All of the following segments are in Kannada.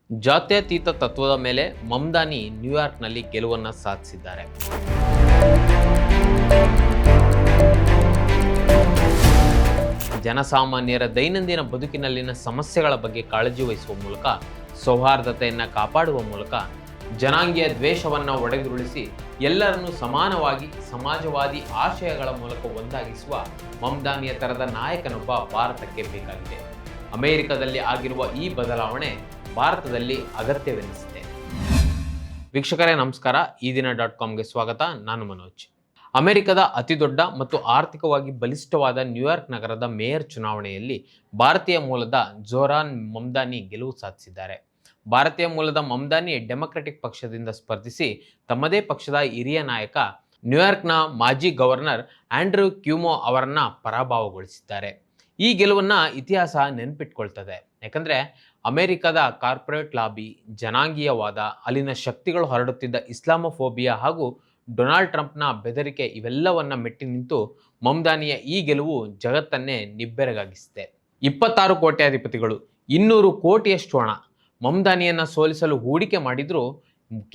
ಜಾತ್ಯತೀತ ತತ್ವದ ಮೇಲೆ ಮಮ್ದಾನಿ ನ್ಯೂಯಾರ್ಕ್ನಲ್ಲಿ ಗೆಲುವನ್ನು ಸಾಧಿಸಿದ್ದಾರೆ. ಜನಸಾಮಾನ್ಯರ ದೈನಂದಿನ ಬದುಕಿನಲ್ಲಿನ ಸಮಸ್ಯೆಗಳ ಬಗ್ಗೆ ಕಾಳಜಿ ವಹಿಸುವ ಮೂಲಕ, ಸೌಹಾರ್ದತೆಯನ್ನು ಕಾಪಾಡುವ ಮೂಲಕ, ಜನಾಂಗೀಯ ದ್ವೇಷವನ್ನು ಒಡೆದುರುಳಿಸಿ ಎಲ್ಲರನ್ನೂ ಸಮಾನವಾಗಿ ಸಮಾಜವಾದಿ ಆಶಯಗಳ ಮೂಲಕ ಒಂದಾಗಿಸುವ ಮಮ್ದಾನಿಯ ಥರದ ನಾಯಕನೊಬ್ಬ ಭಾರತಕ್ಕೆ ಬೇಕಾಗಿದೆ. ಅಮೆರಿಕದಲ್ಲಿ ಆಗಿರುವ ಈ ಬದಲಾವಣೆ ಭಾರತದಲ್ಲಿ ಅಗತ್ಯವೆನಿಸಿದೆ. ವೀಕ್ಷಕರೇ ನಮಸ್ಕಾರ, ಈ ದಿನ .comಗೆ ಸ್ವಾಗತ. ನಾನು ಮನೋಜ್. ಅಮೆರಿಕದ ಅತಿದೊಡ್ಡ ಮತ್ತು ಆರ್ಥಿಕವಾಗಿ ಬಲಿಷ್ಠವಾದ ನ್ಯೂಯಾರ್ಕ್ ನಗರದ ಮೇಯರ್ ಚುನಾವಣೆಯಲ್ಲಿ ಭಾರತೀಯ ಮೂಲದ ಜೋರಾನ್ ಮಮ್ದಾನಿ ಗೆಲುವು ಸಾಧಿಸಿದ್ದಾರೆ. ಭಾರತೀಯ ಮೂಲದ ಮಮ್ದಾನಿ ಡೆಮೊಕ್ರೆಟಿಕ್ ಪಕ್ಷದಿಂದ ಸ್ಪರ್ಧಿಸಿ ತಮ್ಮದೇ ಪಕ್ಷದ ಹಿರಿಯ ನಾಯಕ, ನ್ಯೂಯಾರ್ಕ್ನ ಮಾಜಿ ಗವರ್ನರ್ ಆಂಡ್ರ್ಯೂ ಕ್ಯೂಮೋ ಅವರನ್ನ ಪರಾಭವಗೊಳಿಸಿದ್ದಾರೆ. ಈ ಗೆಲುವನ್ನು ಇತಿಹಾಸ ನೆನಪಿಟ್ಕೊಳ್ತದೆ. ಯಾಕಂದರೆ ಅಮೆರಿಕದ ಕಾರ್ಪೊರೇಟ್ ಲಾಬಿ, ಜನಾಂಗೀಯವಾದ, ಅಲ್ಲಿನ ಶಕ್ತಿಗಳು ಹರಡುತ್ತಿದ್ದ ಇಸ್ಲಾಮೋಫೋಬಿಯಾ ಹಾಗೂ ಡೊನಾಲ್ಡ್ ಟ್ರಂಪ್ನ ಬೆದರಿಕೆ ಇವೆಲ್ಲವನ್ನ ಮೆಟ್ಟಿ ನಿಂತು ಮಮ್ದಾನಿಯ ಈ ಗೆಲುವು ಜಗತ್ತನ್ನೇ ನಿಬ್ಬೆರಗಾಗಿಸಿದೆ. 26 ಕೋಟ್ಯಾಧಿಪತಿಗಳು 200 ಕೋಟಿಯಷ್ಟು ಹಣ ಮಮ್ದಾನಿಯನ್ನು ಸೋಲಿಸಲು ಹೂಡಿಕೆ ಮಾಡಿದರೂ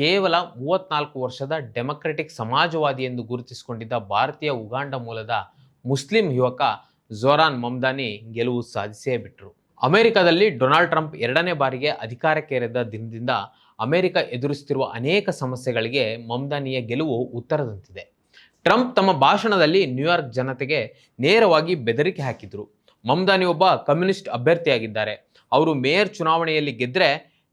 ಕೇವಲ 34 ವರ್ಷದ ಡೆಮೊಕ್ರೆಟಿಕ್ ಸಮಾಜವಾದಿ ಎಂದು ಗುರುತಿಸಿಕೊಂಡಿದ್ದ ಭಾರತೀಯ ಉಗಾಂಡ ಮೂಲದ ಮುಸ್ಲಿಂ ಯುವಕ ಜೋರಾನ್ ಮಮ್ದಾನಿ ಗೆಲುವು ಸಾಧಿಸೇ ಬಿಟ್ಟರು. ಅಮೆರಿಕದಲ್ಲಿ ಡೊನಾಲ್ಡ್ ಟ್ರಂಪ್ 2ನೇ ಬಾರಿಗೆ ಅಧಿಕಾರಕ್ಕೇರಿದ ದಿನದಿಂದ ಅಮೆರಿಕ ಎದುರಿಸುತ್ತಿರುವ ಅನೇಕ ಸಮಸ್ಯೆಗಳಿಗೆ ಮಮ್ದಾನಿಯ ಗೆಲುವು ಉತ್ತರದಂತಿದೆ. ಟ್ರಂಪ್ ತಮ್ಮ ಭಾಷಣದಲ್ಲಿ ನ್ಯೂಯಾರ್ಕ್ ಜನತೆಗೆ ನೇರವಾಗಿ ಬೆದರಿಕೆ ಹಾಕಿದರು. ಮಮ್ದಾನಿ ಒಬ್ಬ ಕಮ್ಯುನಿಸ್ಟ್ ಅಭ್ಯರ್ಥಿಯಾಗಿದ್ದಾರೆ. ಅವರು ಮೇಯರ್ ಚುನಾವಣೆಯಲ್ಲಿ ಗೆದ್ದರೆ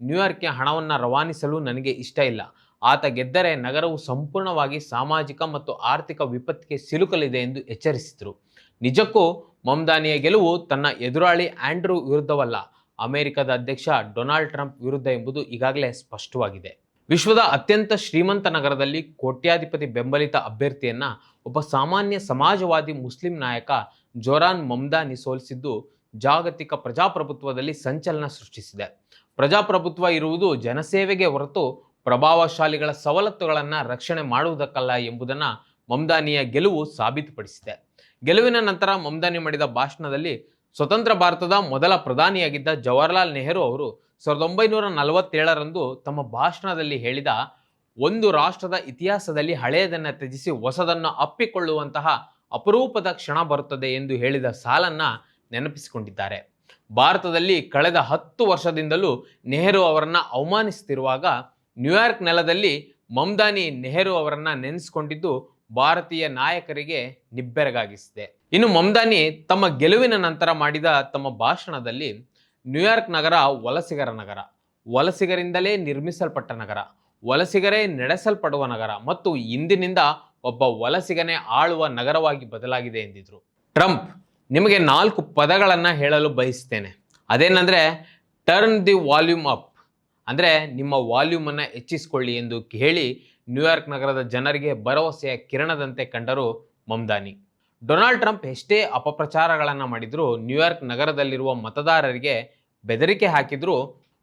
ನ್ಯೂಯಾರ್ಕ್ಗೆ ಹಣವನ್ನು ರವಾನಿಸಲು ನನಗೆ ಇಷ್ಟ ಇಲ್ಲ. ಆತ ಗೆದ್ದರೆ ನಗರವು ಸಂಪೂರ್ಣವಾಗಿ ಸಾಮಾಜಿಕ ಮತ್ತು ಆರ್ಥಿಕ ವಿಪತ್ತಿಗೆ ಸಿಲುಕಲಿದೆ ಎಂದು ಎಚ್ಚರಿಸಿದರು. ನಿಜಕ್ಕೂ ಮಮ್ದಾನಿಯ ಗೆಲುವು ತನ್ನ ಎದುರಾಳಿ ಆಂಡ್ರ್ಯೂ ವಿರುದ್ಧವಲ್ಲ, ಅಮೆರಿಕದ ಅಧ್ಯಕ್ಷ ಡೊನಾಲ್ಡ್ ಟ್ರಂಪ್ ವಿರುದ್ಧ ಎಂಬುದು ಈಗಾಗಲೇ ಸ್ಪಷ್ಟವಾಗಿದೆ. ವಿಶ್ವದ ಅತ್ಯಂತ ಶ್ರೀಮಂತ ನಗರದಲ್ಲಿ ಕೋಟ್ಯಾಧಿಪತಿ ಬೆಂಬಲಿತ ಅಭ್ಯರ್ಥಿಯನ್ನ ಒಬ್ಬ ಸಾಮಾನ್ಯ ಸಮಾಜವಾದಿ ಮುಸ್ಲಿಂ ನಾಯಕ ಜೋರಾನ್ ಮಮ್ದಾನಿ ಸೋಲಿಸಿದ್ದು ಜಾಗತಿಕ ಪ್ರಜಾಪ್ರಭುತ್ವದಲ್ಲಿ ಸಂಚಲನ ಸೃಷ್ಟಿಸಿದೆ. ಪ್ರಜಾಪ್ರಭುತ್ವ ಇರುವುದು ಜನಸೇವೆಗೆ ಹೊರತು ಪ್ರಭಾವಶಾಲಿಗಳ ಸವಲತ್ತುಗಳನ್ನು ರಕ್ಷಣೆ ಮಾಡುವುದಕ್ಕಲ್ಲ ಎಂಬುದನ್ನು ಮಮ್ದಾನಿಯ ಗೆಲುವು ಸಾಬೀತುಪಡಿಸಿದೆ. ಗೆಲುವಿನ ನಂತರ ಮಮ್ದಾನಿ ಮಾಡಿದ ಭಾಷಣದಲ್ಲಿ ಸ್ವತಂತ್ರ ಭಾರತದ ಮೊದಲ ಪ್ರಧಾನಿಯಾಗಿದ್ದ ಜವಾಹರ್ಲಾಲ್ ನೆಹರು ಅವರು 1947ರಂದು ತಮ್ಮ ಭಾಷಣದಲ್ಲಿ ಹೇಳಿದ, ಒಂದು ರಾಷ್ಟ್ರದ ಇತಿಹಾಸದಲ್ಲಿ ಹಳೆಯದನ್ನು ತ್ಯಜಿಸಿ ಹೊಸದನ್ನು ಅಪ್ಪಿಕೊಳ್ಳುವಂತಹ ಅಪರೂಪದ ಕ್ಷಣ ಬರುತ್ತದೆ ಎಂದು ಹೇಳಿದ ಸಾಲನ್ನ ನೆನಪಿಸಿಕೊಂಡಿದ್ದಾರೆ. ಭಾರತದಲ್ಲಿ ಕಳೆದ 10 ವರ್ಷದಿಂದಲೂ ನೆಹರು ಅವರನ್ನು ಅವಮಾನಿಸುತ್ತಿರುವಾಗ ನ್ಯೂಯಾರ್ಕ್ ನೆಲದಲ್ಲಿ ಮಮ್ದಾನಿ ನೆಹರು ಅವರನ್ನು ನೆನೆಸಿಕೊಂಡಿದ್ದು ಭಾರತೀಯ ನಾಯಕರಿಗೆ ನಿಬ್ಬೆರಗಾಗಿಸಿದೆ. ಇನ್ನು ಮಮ್ದಾನಿ ತಮ್ಮ ಗೆಲುವಿನ ನಂತರ ಮಾಡಿದ ತಮ್ಮ ಭಾಷಣದಲ್ಲಿ ನ್ಯೂಯಾರ್ಕ್ ನಗರ ವಲಸಿಗರ ನಗರ, ವಲಸಿಗರಿಂದಲೇ ನಿರ್ಮಿಸಲ್ಪಟ್ಟ ನಗರ, ವಲಸಿಗರೇ ನಡೆಸಲ್ಪಡುವ ನಗರ ಮತ್ತು ಇಂದಿನಿಂದ ಒಬ್ಬ ವಲಸಿಗನೇ ಆಳುವ ನಗರವಾಗಿ ಬದಲಾಗಿದೆ ಎಂದಿದ್ರು. ಟ್ರಂಪ್, ನಿಮಗೆ 4 ಪದಗಳನ್ನು ಹೇಳಲು ಬಯಸ್ತೇನೆ. ಅದೇನೆಂದರೆ ಟರ್ನ್ ದಿ ವಾಲ್ಯೂಮ್ ಅಪ್, ಅಂದರೆ ನಿಮ್ಮ ವಾಲ್ಯೂಮನ್ನು ಹೆಚ್ಚಿಸಿಕೊಳ್ಳಿ ಎಂದು ಹೇಳಿ ನ್ಯೂಯಾರ್ಕ್ ನಗರದ ಜನರಿಗೆ ಭರವಸೆಯ ಕಿರಣದಂತೆ ಕಂಡರು ಮಮ್ದಾನಿ. ಡೊನಾಲ್ಡ್ ಟ್ರಂಪ್ ಎಷ್ಟೇ ಅಪಪ್ರಚಾರಗಳನ್ನು ಮಾಡಿದರೂ, ನ್ಯೂಯಾರ್ಕ್ ನಗರದಲ್ಲಿರುವ ಮತದಾರರಿಗೆ ಬೆದರಿಕೆ ಹಾಕಿದರೂ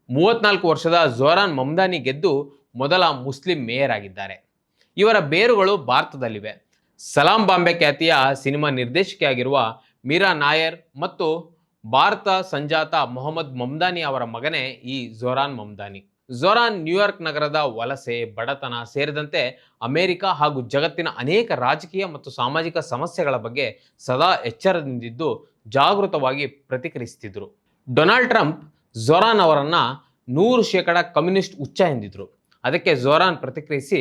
34 ವರ್ಷದ ಜೋರಾನ್ ಮಮ್ದಾನಿ ಗೆದ್ದು ಮೊದಲ ಮುಸ್ಲಿಂ ಮೇಯರ್ ಆಗಿದ್ದಾರೆ. ಇವರ ಬೇರುಗಳು ಭಾರತದಲ್ಲಿವೆ. ಸಲಾಂ ಬಾಂಬೆ ಖ್ಯಾತಿಯ ಸಿನಿಮಾ ನಿರ್ದೇಶಕಿಯಾಗಿರುವ ಮೀರಾ ನಾಯರ್ ಮತ್ತು ಭಾರತ ಸಂಜಾತ ಮೊಹಮ್ಮದ್ ಮಮ್ದಾನಿ ಅವರ ಮಗನೇ ಈ ಜೋರಾನ್ ಮಮ್ದಾನಿ. ಜೋರಾನ್ ನ್ಯೂಯಾರ್ಕ್ ನಗರದ ವಲಸೆ, ಬಡತನ ಸೇರಿದಂತೆ ಅಮೆರಿಕ ಹಾಗೂ ಜಗತ್ತಿನ ಅನೇಕ ರಾಜಕೀಯ ಮತ್ತು ಸಾಮಾಜಿಕ ಸಮಸ್ಯೆಗಳ ಬಗ್ಗೆ ಸದಾ ಎಚ್ಚರದಿಂದಿದ್ದು ಜಾಗೃತವಾಗಿ ಪ್ರತಿಕ್ರಿಯಿಸುತ್ತಿದ್ದರು. ಡೊನಾಲ್ಡ್ ಟ್ರಂಪ್ ಜೋರಾನ್ ಅವರನ್ನು 100% ಕಮ್ಯುನಿಸ್ಟ್ ಹುಚ್ಚ ಎಂದಿದ್ರು. ಅದಕ್ಕೆ ಜೋರಾನ್ ಪ್ರತಿಕ್ರಿಯಿಸಿ,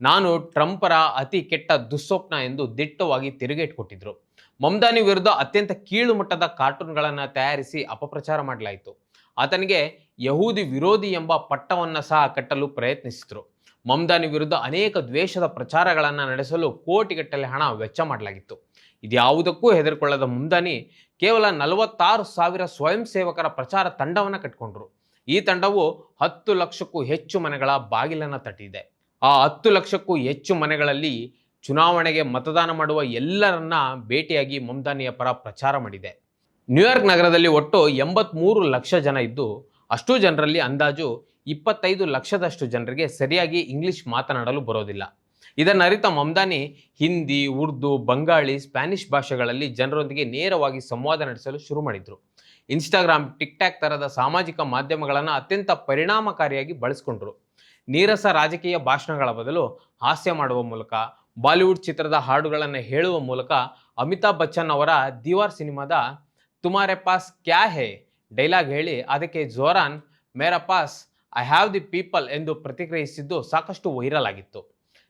ನಾನು ಟ್ರಂಪರ ಅತಿ ಕೆಟ್ಟ ದುಸ್ವಪ್ನ ಎಂದು ದಿಟ್ಟವಾಗಿ ತಿರುಗೇಟು ಕೊಟ್ಟಿದ್ರು. ಮಮ್ದಾನಿ ವಿರುದ್ಧ ಅತ್ಯಂತ ಕೀಳು ಮಟ್ಟದ ಕಾರ್ಟೂನ್ಗಳನ್ನು ತಯಾರಿಸಿ ಅಪಪ್ರಚಾರ ಮಾಡಲಾಯಿತು. ಆತನಿಗೆ ಯಹೂದಿ ವಿರೋಧಿ ಎಂಬ ಪಟ್ಟವನ್ನು ಸಹ ಕಟ್ಟಲು ಪ್ರಯತ್ನಿಸಿದರು. ಮಮ್ದಾನಿ ವಿರುದ್ಧ ಅನೇಕ ದ್ವೇಷದ ಪ್ರಚಾರಗಳನ್ನು ನಡೆಸಲು ಕೋಟಿಗಟ್ಟಲೆ ಹಣ ವೆಚ್ಚ ಮಾಡಲಾಗಿತ್ತು. ಇದ್ಯಾವುದಕ್ಕೂ ಹೆದರಿಕೊಳ್ಳದ ಮಮ್ದಾನಿ ಕೇವಲ 46,000 ಸ್ವಯಂ ಸೇವಕರ ಪ್ರಚಾರ ತಂಡವನ್ನು ಕಟ್ಟಿಕೊಂಡ್ರು. ಈ ತಂಡವು 10 ಲಕ್ಷಕ್ಕೂ ಹೆಚ್ಚು ಮನೆಗಳ ಬಾಗಿಲನ್ನು ತಟ್ಟಿದೆ. ಆ 10 ಲಕ್ಷಕ್ಕೂ ಹೆಚ್ಚು ಮನೆಗಳಲ್ಲಿ ಚುನಾವಣೆಗೆ ಮತದಾನ ಮಾಡುವ ಎಲ್ಲರನ್ನ ಭೇಟಿಯಾಗಿ ಮಮ್ದಾನಿಯ ಪರ ಪ್ರಚಾರ ಮಾಡಿದೆ. ನ್ಯೂಯಾರ್ಕ್ ನಗರದಲ್ಲಿ ಒಟ್ಟು 83 ಲಕ್ಷ ಜನ ಇದ್ದು, ಅಷ್ಟೂ ಜನರಲ್ಲಿ ಅಂದಾಜು 25 ಲಕ್ಷದಷ್ಟು ಜನರಿಗೆ ಸರಿಯಾಗಿ ಇಂಗ್ಲಿಷ್ ಮಾತನಾಡಲು ಬರೋದಿಲ್ಲ. ಇದನ್ನರಿತ ಮಮ್ದಾನಿ ಹಿಂದಿ, ಉರ್ದು, ಬಂಗಾಳಿ, ಸ್ಪ್ಯಾನಿಷ್ ಭಾಷೆಗಳಲ್ಲಿ ಜನರೊಂದಿಗೆ ನೇರವಾಗಿ ಸಂವಾದ ನಡೆಸಲು ಶುರು ಮಾಡಿದರು. ಇನ್ಸ್ಟಾಗ್ರಾಮ್, ಟಿಕ್ ಟಾಕ್ ತರದ ಸಾಮಾಜಿಕ ಮಾಧ್ಯಮಗಳನ್ನು ಅತ್ಯಂತ ಪರಿಣಾಮಕಾರಿಯಾಗಿ ಬಳಸಿಕೊಂಡ್ರು. ನೀರಸ ರಾಜಕೀಯ ಭಾಷಣಗಳ ಬದಲು ಹಾಸ್ಯ ಮಾಡುವ ಮೂಲಕ, ಬಾಲಿವುಡ್ ಚಿತ್ರದ ಹಾಡುಗಳನ್ನು ಹೇಳುವ ಮೂಲಕ ಅಮಿತಾಬ್ ಬಚ್ಚನ್ ಅವರ ದೀವಾರ್ ಸಿನಿಮಾದ ತುಮಾರೆ ಪಾಸ್ ಕ್ಯಾ ಹೇ ಡೈಲಾಗ್ ಹೇಳಿ ಅದಕ್ಕೆ ಜೋರಾನ್ ಮೇರಾ ಪಾಸ್ ಐ ಹ್ಯಾವ್ ದಿ ಪೀಪಲ್ ಎಂದು ಪ್ರತಿಕ್ರಿಯಿಸಿದ್ದು ಸಾಕಷ್ಟು ವೈರಲ್ ಆಗಿತ್ತು.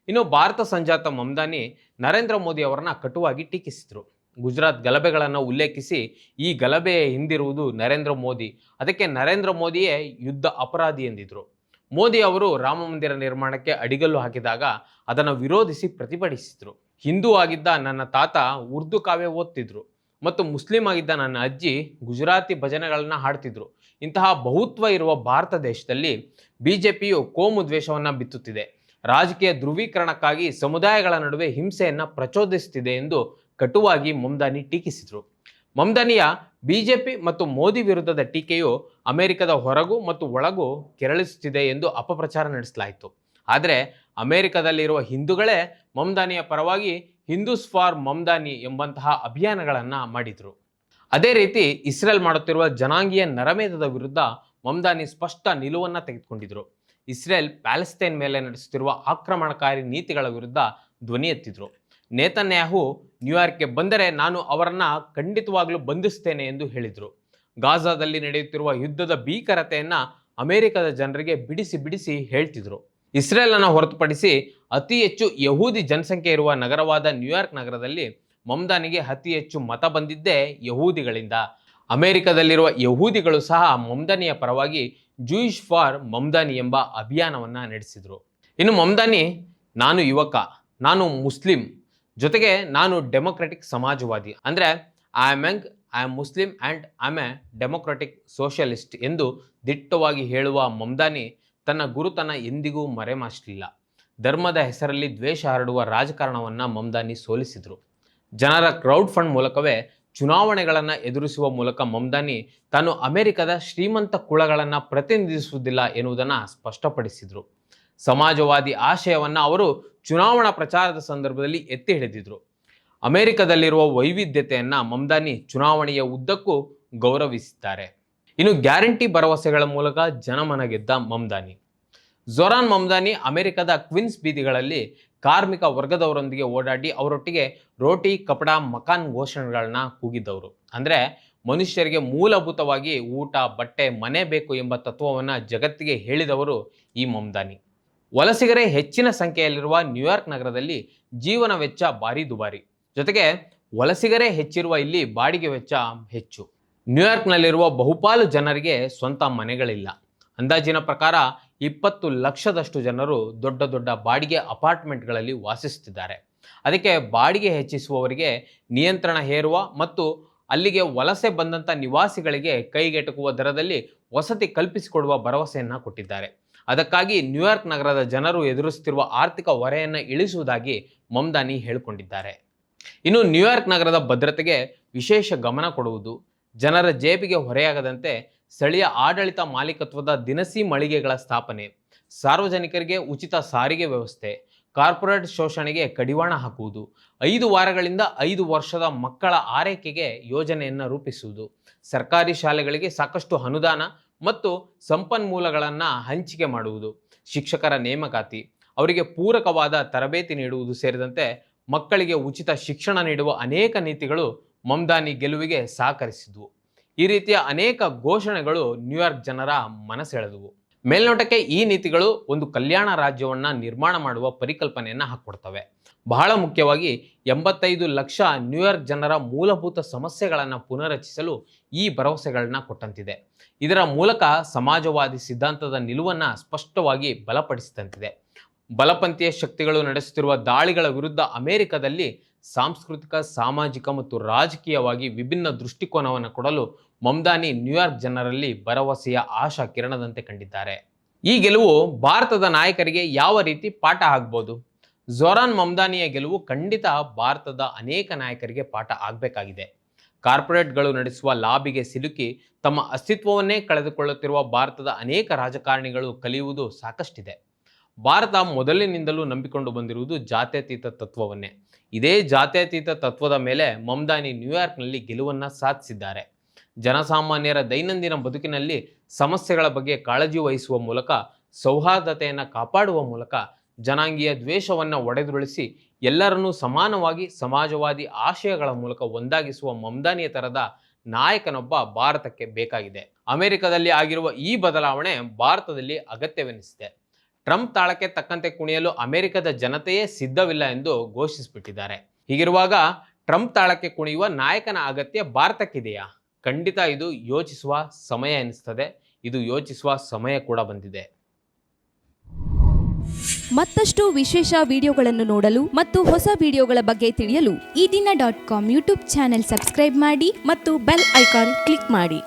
ಇನ್ನು ಭಾರತ ಸಂಜಾತ ಮಮ್ದಾನಿ ನರೇಂದ್ರ ಮೋದಿ ಅವರನ್ನ ಕಟುವಾಗಿ ಟೀಕಿಸಿದರು. ಗುಜರಾತ್ ಗಲಭೆಗಳನ್ನು ಉಲ್ಲೇಖಿಸಿ ಈ ಗಲಭೆಯ ಹಿಂದಿರುವುದು ನರೇಂದ್ರ ಮೋದಿ, ಅದಕ್ಕೆ ನರೇಂದ್ರ ಮೋದಿಯೇ ಯುದ್ಧ ಅಪರಾಧಿ ಎಂದಿದ್ರು. ಮೋದಿ ಅವರು ರಾಮ ಮಂದಿರ ನಿರ್ಮಾಣಕ್ಕೆ ಅಡಿಗಲ್ಲು ಹಾಕಿದಾಗ ಅದನ್ನು ವಿರೋಧಿಸಿ ಪ್ರತಿಭಟಿಸಿದ್ರು. ಹಿಂದೂ ಆಗಿದ್ದ ನನ್ನ ತಾತ ಉರ್ದು ಕಾವ್ಯ ಓದ್ತಿದ್ರು ಮತ್ತು ಮುಸ್ಲಿಂ ಆಗಿದ್ದ ನನ್ನ ಅಜ್ಜಿ ಗುಜರಾತಿ ಭಜನೆಗಳನ್ನ ಹಾಡ್ತಿದ್ರು. ಇಂತಹ ಬಹುತ್ವ ಇರುವ ಭಾರತ ದೇಶದಲ್ಲಿ ಬಿಜೆಪಿಯು ಕೋಮು ದ್ವೇಷವನ್ನ ಬಿತ್ತುತ್ತಿದೆ, ರಾಜಕೀಯ ಧ್ರುವೀಕರಣಕ್ಕಾಗಿ ಸಮುದಾಯಗಳ ನಡುವೆ ಹಿಂಸೆಯನ್ನ ಪ್ರಚೋದಿಸುತ್ತಿದೆ ಎಂದು ಕಟುವಾಗಿ ಮಮ್ದಾನಿ ಟೀಕಿಸಿದರು. ಮಮ್ದಾನಿಯ ಬಿಜೆಪಿ ಮತ್ತು ಮೋದಿ ವಿರುದ್ಧದ ಟೀಕೆಯು ಅಮೆರಿಕದ ಹೊರಗೂ ಮತ್ತು ಒಳಗೂ ಕೆರಳಿಸುತ್ತಿದೆ ಎಂದು ಅಪಪ್ರಚಾರ ನಡೆಸಲಾಯಿತು. ಆದರೆ ಅಮೆರಿಕದಲ್ಲಿರುವ ಹಿಂದೂಗಳೇ ಮಮ್ದಾನಿಯ ಪರವಾಗಿ ಹಿಂದೂಸ್ ಫಾರ್ ಮಮ್ದಾನಿ ಎಂಬಂತಹ ಅಭಿಯಾನಗಳನ್ನು ಮಾಡಿದರು. ಅದೇ ರೀತಿ ಇಸ್ರೇಲ್ ಮಾಡುತ್ತಿರುವ ಜನಾಂಗೀಯ ನರಮೇಧದ ವಿರುದ್ಧ ಮಮ್ದಾನಿ ಸ್ಪಷ್ಟ ನಿಲುವನ್ನು ತೆಗೆದುಕೊಂಡಿದ್ರು. ಇಸ್ರೇಲ್ ಪ್ಯಾಲೆಸ್ತೈನ್ ಮೇಲೆ ನಡೆಸುತ್ತಿರುವ ಆಕ್ರಮಣಕಾರಿ ನೀತಿಗಳ ವಿರುದ್ಧ ಧ್ವನಿ ಎತ್ತಿದ್ರು. ನೇತನ್ಯಾಹು ನ್ಯೂಯಾರ್ಕ್ಗೆ ಬಂದರೆ ನಾನು ಅವರನ್ನ ಖಂಡಿತವಾಗ್ಲೂ ಬಂಧಿಸ್ತೇನೆ ಎಂದು ಹೇಳಿದರು. ಗಾಜಾದಲ್ಲಿ ನಡೆಯುತ್ತಿರುವ ಯುದ್ಧದ ಭೀಕರತೆಯನ್ನ ಅಮೆರಿಕದ ಜನರಿಗೆ ಬಿಡಿಸಿ ಬಿಡಿಸಿ ಹೇಳ್ತಿದ್ರು. ಇಸ್ರೇಲ್ ಅನ್ನು ಹೊರತುಪಡಿಸಿ ಅತಿ ಹೆಚ್ಚು ಯಹೂದಿ ಜನಸಂಖ್ಯೆ ಇರುವ ನಗರವಾದ ನ್ಯೂಯಾರ್ಕ್ ನಗರದಲ್ಲಿ ಮಮ್ದಾನಿಗೆ ಅತಿ ಹೆಚ್ಚು ಮತ ಬಂದಿದ್ದೇ ಯಹೂದಿಗಳಿಂದ. ಅಮೆರಿಕದಲ್ಲಿರುವ ಯಹೂದಿಗಳು ಸಹ ಮಮ್ದಾನಿಯ ಪರವಾಗಿ ಜೂಯಿಷ್ ಫಾರ್ ಮಮ್ದಾನಿ ಎಂಬ ಅಭಿಯಾನವನ್ನು ನಡೆಸಿದರು. ಇನ್ನು ಮಮ್ದಾನಿ ನಾನು ಯುವಕ, ನಾನು ಮುಸ್ಲಿಂ, ಜೊತೆಗೆ ನಾನು ಡೆಮೊಕ್ರೆಟಿಕ್ ಸಮಾಜವಾದಿ, ಅಂದರೆ I am Muslim and I am A democratic socialist ಎಂದು ದಿಟ್ಟವಾಗಿ ಹೇಳುವ ಮಮ್ದಾನಿ ತನ್ನ ಗುರುತನ ಎಂದಿಗೂ ಮರೆಮಾಚಲಿಲ್ಲ. ಧರ್ಮದ ಹೆಸರಲ್ಲಿ ದ್ವೇಷ ಹರಡುವ ರಾಜಕಾರಣವನ್ನು ಮಮ್ದಾನಿ ಸೋಲಿಸಿದರು. ಜನರ ಕ್ರೌಡ್ ಫಂಡ್ ಮೂಲಕವೇ ಚುನಾವಣೆಗಳನ್ನು ಎದುರಿಸುವ ಮೂಲಕ ಮಮ್ದಾನಿ ತಾನು ಅಮೆರಿಕದ ಶ್ರೀಮಂತ ಕುಳಗಳನ್ನು ಪ್ರತಿನಿಧಿಸುವುದಿಲ್ಲ ಎನ್ನುವುದನ್ನು ಸ್ಪಷ್ಟಪಡಿಸಿದರು. ಸಮಾಜವಾದಿ ಆಶಯವನ್ನು ಅವರು ಚುನಾವಣಾ ಪ್ರಚಾರದ ಸಂದರ್ಭದಲ್ಲಿ ಎತ್ತಿ ಹಿಡಿದಿದ್ರು. ಅಮೆರಿಕದಲ್ಲಿರುವ ವೈವಿಧ್ಯತೆಯನ್ನು ಮಮ್ದಾನಿ ಚುನಾವಣೆಯ ಉದ್ದಕ್ಕೂ ಗೌರವಿಸಿದ್ದಾರೆ. ಇನ್ನು ಗ್ಯಾರಂಟಿ ಭರವಸೆಗಳ ಮೂಲಕ ಜನಮನ ಗೆದ್ದ ಮಮ್ದಾನಿ. ಜೋರಾನ್ ಮಮ್ದಾನಿ ಅಮೆರಿಕದ ಕ್ವಿನ್ಸ್ ಬೀದಿಗಳಲ್ಲಿ ಕಾರ್ಮಿಕ ವರ್ಗದವರೊಂದಿಗೆ ಓಡಾಡಿ ಅವರೊಟ್ಟಿಗೆ ರೋಟಿ ಕಪಡಾ ಮಕಾನ್ ಘೋಷಣೆಗಳನ್ನ ಕೂಗಿದ್ದವರು. ಅಂದರೆ ಮನುಷ್ಯರಿಗೆ ಮೂಲಭೂತವಾಗಿ ಊಟ, ಬಟ್ಟೆ, ಮನೆ ಬೇಕು ಎಂಬ ತತ್ವವನ್ನು ಜಗತ್ತಿಗೆ ಹೇಳಿದವರು ಈ ಮಮ್ದಾನಿ. ವಲಸಿಗರೇ ಹೆಚ್ಚಿನ ಸಂಖ್ಯೆಯಲ್ಲಿರುವ ನ್ಯೂಯಾರ್ಕ್ ನಗರದಲ್ಲಿ ಜೀವನ ವೆಚ್ಚ ಭಾರಿ ದುಬಾರಿ, ಜೊತೆಗೆ ವಲಸಿಗರೇ ಹೆಚ್ಚಿರುವ ಇಲ್ಲಿ ಬಾಡಿಗೆ ವೆಚ್ಚ ಹೆಚ್ಚು. ನ್ಯೂಯಾರ್ಕ್ನಲ್ಲಿರುವ ಬಹುಪಾಲು ಜನರಿಗೆ ಸ್ವಂತ ಮನೆಗಳಿಲ್ಲ. ಅಂದಾಜಿನ ಪ್ರಕಾರ 20 ಲಕ್ಷದಷ್ಟು ಜನರು ದೊಡ್ಡ ದೊಡ್ಡ ಬಾಡಿಗೆ ಅಪಾರ್ಟ್ಮೆಂಟ್ಗಳಲ್ಲಿ ವಾಸಿಸುತ್ತಿದ್ದಾರೆ. ಅದಕ್ಕೆ ಬಾಡಿಗೆ ಹೆಚ್ಚಿಸುವವರಿಗೆ ನಿಯಂತ್ರಣ ಹೇರುವ ಮತ್ತು ಅಲ್ಲಿಗೆ ವಲಸೆ ಬಂದಂಥ ನಿವಾಸಿಗಳಿಗೆ ಕೈಗೆಟುಕುವ ದರದಲ್ಲಿ ವಸತಿ ಕಲ್ಪಿಸಿಕೊಡುವ ಭರವಸೆಯನ್ನು ಕೊಟ್ಟಿದ್ದಾರೆ. ಅದಕ್ಕಾಗಿ ನ್ಯೂಯಾರ್ಕ್ ನಗರದ ಜನರು ಎದುರಿಸುತ್ತಿರುವ ಆರ್ಥಿಕ ಹೊರೆಯನ್ನು ಇಳಿಸುವುದಾಗಿ ಮಮ್ದಾನಿ ಹೇಳಿಕೊಂಡಿದ್ದಾರೆ. ಇನ್ನು ನ್ಯೂಯಾರ್ಕ್ ನಗರದ ಭದ್ರತೆಗೆ ವಿಶೇಷ ಗಮನ ಕೊಡುವುದು, ಜನರ ಜೇಬಿಗೆ ಹೊರೆಯಾಗದಂತೆ ಸ್ಥಳೀಯ ಆಡಳಿತ ಮಾಲೀಕತ್ವದ ದಿನಸಿ ಮಳಿಗೆಗಳ ಸ್ಥಾಪನೆ, ಸಾರ್ವಜನಿಕರಿಗೆ ಉಚಿತ ಸಾರಿಗೆ ವ್ಯವಸ್ಥೆ, ಕಾರ್ಪೊರೇಟ್ ಶೋಷಣೆಗೆ ಕಡಿವಾಣ ಹಾಕುವುದು, 5 ವಾರಗಳಿಂದ 5 ವರ್ಷದ ಮಕ್ಕಳ ಆರೈಕೆಗೆ ಯೋಜನೆಯನ್ನು ರೂಪಿಸುವುದು, ಸರ್ಕಾರಿ ಶಾಲೆಗಳಿಗೆ ಸಾಕಷ್ಟು ಅನುದಾನ ಮತ್ತು ಸಂಪನ್ಮೂಲಗಳನ್ನು ಹಂಚಿಕೆ ಮಾಡುವುದು, ಶಿಕ್ಷಕರ ನೇಮಕಾತಿ, ಅವರಿಗೆ ಪೂರಕವಾದ ತರಬೇತಿ ನೀಡುವುದು ಸೇರಿದಂತೆ ಮಕ್ಕಳಿಗೆ ಉಚಿತ ಶಿಕ್ಷಣ ನೀಡುವ ಅನೇಕ ನೀತಿಗಳು ಮಮ್ದಾನಿ ಗೆಲುವಿಗೆ ಸಹಕರಿಸಿದ್ವು. ಈ ರೀತಿಯ ಅನೇಕ ಘೋಷಣೆಗಳು ನ್ಯೂಯಾರ್ಕ್ ಜನರ ಮನಸೆಳೆದವು. ಮೇಲ್ನೋಟಕ್ಕೆ ಈ ನೀತಿಗಳು ಒಂದು ಕಲ್ಯಾಣ ರಾಜ್ಯವನ್ನು ನಿರ್ಮಾಣ ಮಾಡುವ ಪರಿಕಲ್ಪನೆಯನ್ನು ಹಾಕಿಕೊಡ್ತವೆ. ಬಹಳ ಮುಖ್ಯವಾಗಿ 85 ಲಕ್ಷ ನ್ಯೂಯಾರ್ಕ್ ಜನರ ಮೂಲಭೂತ ಸಮಸ್ಯೆಗಳನ್ನು ಪುನರಚಿಸಲು ಈ ಭರವಸೆಗಳನ್ನ ಕೊಟ್ಟಂತಿದೆ. ಇದರ ಮೂಲಕ ಸಮಾಜವಾದಿ ಸಿದ್ಧಾಂತದ ನಿಲುವನ್ನು ಸ್ಪಷ್ಟವಾಗಿ ಬಲಪಡಿಸಿದಂತಿದೆ. ಬಲಪಂಥೀಯ ಶಕ್ತಿಗಳು ನಡೆಸುತ್ತಿರುವ ದಾಳಿಗಳ ವಿರುದ್ಧ ಅಮೆರಿಕದಲ್ಲಿ ಸಾಂಸ್ಕೃತಿಕ, ಸಾಮಾಜಿಕ ಮತ್ತು ರಾಜಕೀಯವಾಗಿ ವಿಭಿನ್ನ ದೃಷ್ಟಿಕೋನವನ್ನು ಕೊಡಲು ಮಮ್ದಾನಿ ನ್ಯೂಯಾರ್ಕ್ ಜನರಲ್ಲಿ ಭರವಸೆಯ ಆಶಾ ಕಿರಣದಂತೆ ಕಂಡಿದ್ದಾರೆ. ಈ ಗೆಲುವು ಭಾರತದ ನಾಯಕರಿಗೆ ಯಾವ ರೀತಿ ಪಾಠ ಆಗ್ಬೋದು? ಜೋರಾನ್ ಮಮ್ದಾನಿಯ ಗೆಲುವು ಖಂಡಿತ ಭಾರತದ ಅನೇಕ ನಾಯಕರಿಗೆ ಪಾಠ ಆಗಬೇಕಾಗಿದೆ. ಕಾರ್ಪೊರೇಟ್ಗಳು ನಡೆಸುವ ಲಾಬಿಗೆ ಸಿಲುಕಿ ತಮ್ಮ ಅಸ್ತಿತ್ವವನ್ನೇ ಕಳೆದುಕೊಳ್ಳುತ್ತಿರುವ ಭಾರತದ ಅನೇಕ ರಾಜಕಾರಣಿಗಳು ಕಲಿಯುವುದು ಸಾಕಷ್ಟಿದೆ. ಭಾರತ ಮೊದಲಿನಿಂದಲೂ ನಂಬಿಕೊಂಡು ಬಂದಿರುವುದು ಜಾತ್ಯತೀತ ತತ್ವವನ್ನೇ. ಇದೇ ಜಾತ್ಯತೀತ ತತ್ವದ ಮೇಲೆ ಮಮ್ದಾನಿ ನ್ಯೂಯಾರ್ಕ್ನಲ್ಲಿ ಗೆಲುವನ್ನು ಸಾಧಿಸಿದ್ದಾರೆ. ಜನಸಾಮಾನ್ಯರ ದೈನಂದಿನ ಬದುಕಿನಲ್ಲಿ ಸಮಸ್ಯೆಗಳ ಬಗ್ಗೆ ಕಾಳಜಿ ವಹಿಸುವ ಮೂಲಕ, ಸೌಹಾರ್ದತೆಯನ್ನು ಕಾಪಾಡುವ ಮೂಲಕ, ಜನಾಂಗೀಯ ದ್ವೇಷವನ್ನು ಒಡೆದುರುಳಿಸಿ ಎಲ್ಲರನ್ನೂ ಸಮಾನವಾಗಿ ಸಮಾಜವಾದಿ ಆಶಯಗಳ ಮೂಲಕ ಒಂದಾಗಿಸುವ ಮಮ್ದಾನಿಯ ತರದ ನಾಯಕನೊಬ್ಬ ಭಾರತಕ್ಕೆ ಬೇಕಾಗಿದೆ. ಅಮೆರಿಕದಲ್ಲಿ ಆಗಿರುವ ಈ ಬದಲಾವಣೆ ಭಾರತದಲ್ಲಿ ಅಗತ್ಯವೆನಿಸಿದೆ. ಟ್ರಂಪ್ ತಾಳಕ್ಕೆ ತಕ್ಕಂತೆ ಕುಣಿಯಲು ಅಮೆರಿಕದ ಜನತೆಯೇ ಸಿದ್ಧವಿಲ್ಲ ಎಂದು ಘೋಷಿಸಿಬಿಟ್ಟಿದ್ದಾರೆ. ಹೀಗಿರುವಾಗ ಟ್ರಂಪ್ ತಾಳಕ್ಕೆ ಕುಣಿಯುವ ನಾಯಕನ ಅಗತ್ಯ ಭಾರತಕ್ಕಿದೆಯಾ? ಖಂಡಿತ ಇದು ಯೋಚಿಸುವ ಸಮಯ ಎನಿಸ್ತದೆ. ಇದು ಯೋಚಿಸುವ ಸಮಯ ಕೂಡ ಬಂದಿದೆ. ಮತ್ತಷ್ಟು ವಿಶೇಷ ವಿಡಿಯೋಗಳನ್ನು ನೋಡಲು ಮತ್ತು ಹೊಸ ವಿಡಿಯೋಗಳ ಬಗ್ಗೆ ತಿಳಿಯಲು ಈ ದಿನ .com ಯೂಟ್ಯೂಬ್ ಚಾನೆಲ್ ಸಬ್ಸ್ಕ್ರೈಬ್ ಮಾಡಿ ಮತ್ತು ಬೆಲ್ ಐಕಾನ್ ಕ್ಲಿಕ್ ಮಾಡಿ.